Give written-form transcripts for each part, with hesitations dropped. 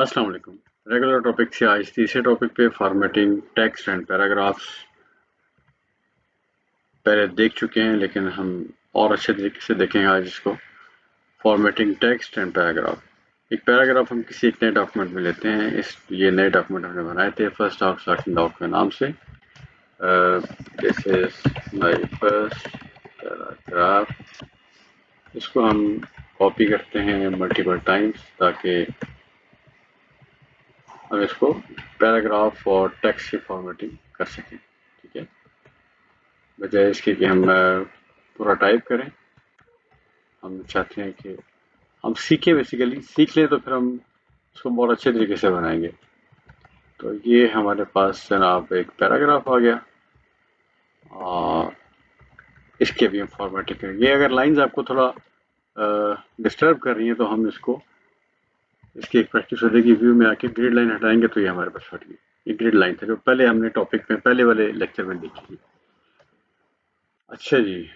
अस्सलाम वालेकुम। Regular topic से आज तीसरे टॉपिक पे फॉर्मेटिंग टेक्स्ट एंड पैराग्राफ्स पहले देख चुके हैं, लेकिन हम और अच्छे तरीके से देखेंगे आज इसको। Formatting text and paragraph. एक पैराग्राफ हम किसी एक नए डॉक्यूमेंट में लेते हैं। ये नए डॉक्यूमेंट हमने बनाए थे फर्स्ट ऑफ स्टार्टिंग डॉक के नाम से। This is my first paragraph. इसको हम कॉपी करते हैं मल्टीपल टाइम्स ताकि हम इसको पैराग्राफ और टेक्स्ट की फॉर्मेटिंग कर सकें। ठीक है, बजाय इसके कि हम पूरा टाइप करें, हम चाहते हैं कि हम सीखें, बेसिकली सीख लें तो फिर हम इसको बहुत अच्छे तरीके से बनाएंगे। तो ये हमारे पास जनाब एक पैराग्राफ आ गया और इसके भी हम फॉर्मेटिंग करेंगे। अगर लाइंस आपको थोड़ा डिस्टर्ब कर रही हैं तो हम इसकी एक प्रैक्टिस हो जाएगी। व्यू में आके ग्रिड लाइन हटाएंगे तो ये हमारे पास हट गई। ये ग्रिड लाइन था जो पहले हमने टॉपिक में पहले वाले लेक्चर में देखी थी। अच्छा जी,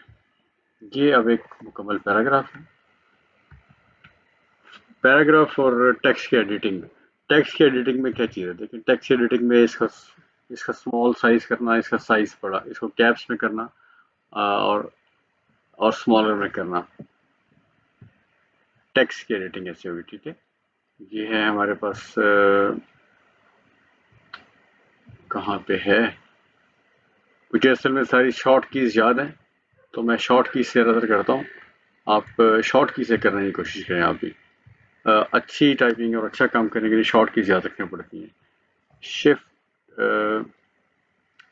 ये अब एक मुकम्मल पैराग्राफ है। पैराग्राफ और टेक्स्ट की एडिटिंग। टेक्स्ट की एडिटिंग में क्या चीज़ है, देखिए टेक्स्ट की एडिटिंग में इसका स्मॉल साइज करना, इसका साइज बड़ा, इसको कैप्स में करना और स्मॉलर में करना। टेक्स्ट की एडिटिंग ऐसे होगी। ठीक है, ये है हमारे पास कहाँ पे है। मुझे असल में सारी शॉर्ट कीज याद है तो मैं शॉर्ट की से रदर करता हूँ। आप शॉर्ट की से करने की कोशिश करें। आप भी अच्छी टाइपिंग और अच्छा काम करने के लिए शॉर्ट कीज याद रखनी पड़ती हैं।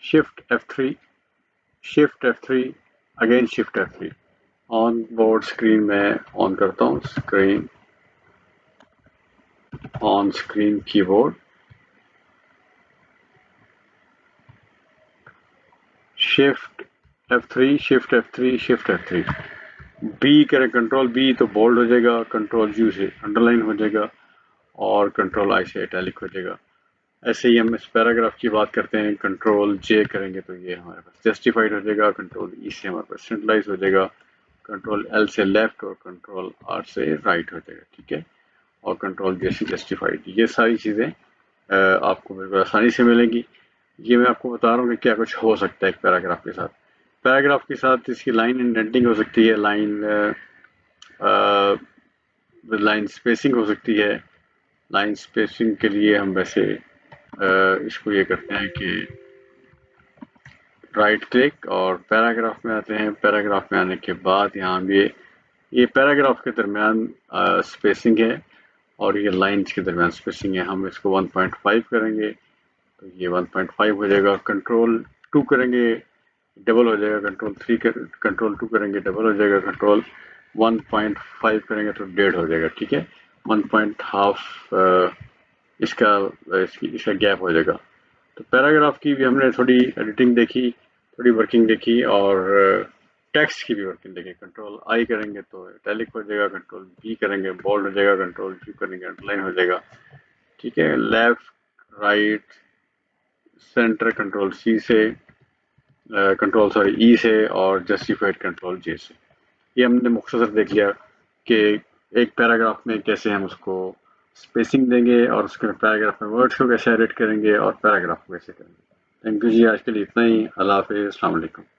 Shift F3, shift F3, again shift F3। On board screen में ऑन करता हूँ। Screen on screen keyboard shift F3, shift F3, shift F3। B करें, कंट्रोल बी तो बोल्ड हो जाएगा, कंट्रोल यू से अंडरलाइन हो जाएगा और कंट्रोल आई से इटैलिक हो जाएगा। ऐसे ही हम इस पैराग्राफ की बात करते हैं। कंट्रोल जे करेंगे तो ये हमारे पास जस्टिफाइड हो जाएगा। कंट्रोल ई से हमारे पास सेंट्रलाइज हो जाएगा। कंट्रोल एल से लेफ्ट और कंट्रोल आर से राइट हो जाएगा। ठीक है, और कंट्रोल जे से जस्टिफाइड। ये सारी चीज़ें आपको बिल्कुल आसानी से मिलेंगी। ये मैं आपको बता रहा हूँ कि क्या कुछ हो सकता है एक पैराग्राफ के साथ। पैराग्राफ के साथ इसकी लाइन इंडेंटिंग हो सकती है, लाइन स्पेसिंग हो सकती है। लाइन स्पेसिंग के लिए हम वैसे इसको ये करते हैं कि राइट क्लिक और पैराग्राफ में आते हैं। पैराग्राफ में आने के बाद यहाँ ये पैराग्राफ के दरमियान स्पेसिंग है और ये लाइंस के दरमियान स्पेसिंग है। हम इसको 1.5 करेंगे तो ये 1.5 हो जाएगा। कंट्रोल 2 करेंगे डबल हो जाएगा। कंट्रोल 2 करेंगे डबल हो जाएगा। कंट्रोल 1.5 करेंगे तो 1.5 हो जाएगा। ठीक है, 1.5 इसका गैप हो जाएगा। तो पैराग्राफ की भी हमने थोड़ी एडिटिंग देखी, थोड़ी वर्किंग देखी और टेक्स्ट की भी वर्किंग देखी। कंट्रोल आई करेंगे तो इटैलिक हो जाएगा, कंट्रोल बी करेंगे बोल्ड हो जाएगा, कंट्रोल यू करेंगे अंडरलाइन हो जाएगा। ठीक है, left right centre control C से कंट्रोल ई से और जस्टिफाइड कंट्रोल जे से। ये हमने मुख्तसर देख लिया कि एक पैराग्राफ में कैसे हम उसको स्पेसिंग देंगे और उसके पैराग्राफ में वर्ड्स को कैसे एडिट करेंगे और पैराग्राफ को कैसे करेंगे। थैंक यू जी, आज के लिए इतना ही। अल्लाह हाफिज़, अस्सलाम वालेकुम।